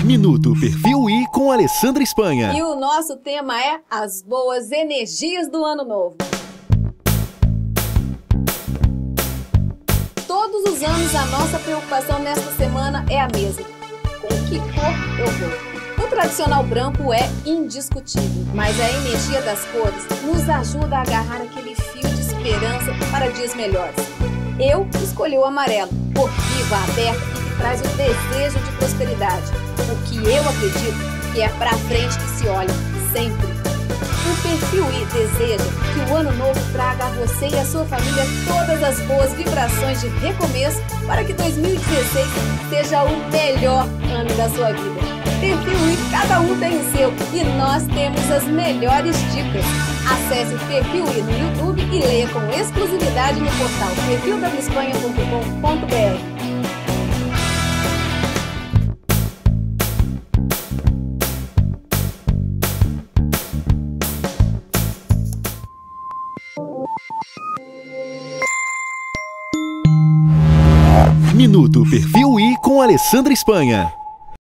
Minuto Perfil I com Alessandra Espanha. E o nosso tema é as boas energias do Ano Novo. Todos os anos a nossa preocupação nesta semana é a mesma. Com que cor eu vou? O tradicional branco é indiscutível, mas a energia das cores nos ajuda a agarrar aquele fio de esperança para dias melhores. Eu escolhi o amarelo, cor viva, aberta e que traz o desejo de prosperidade. O que eu acredito que é pra frente que se olha, sempre. O Perfil I deseja que o ano novo traga a você e a sua família todas as boas vibrações de recomeço para que 2016 seja o melhor ano da sua vida. Perfil I, cada um tem o seu e nós temos as melhores dicas. Acesse o Perfil I no YouTube e leia com exclusividade no portal perfilwespanha.com.br. Minuto Perfil I com Alessandra Espanha.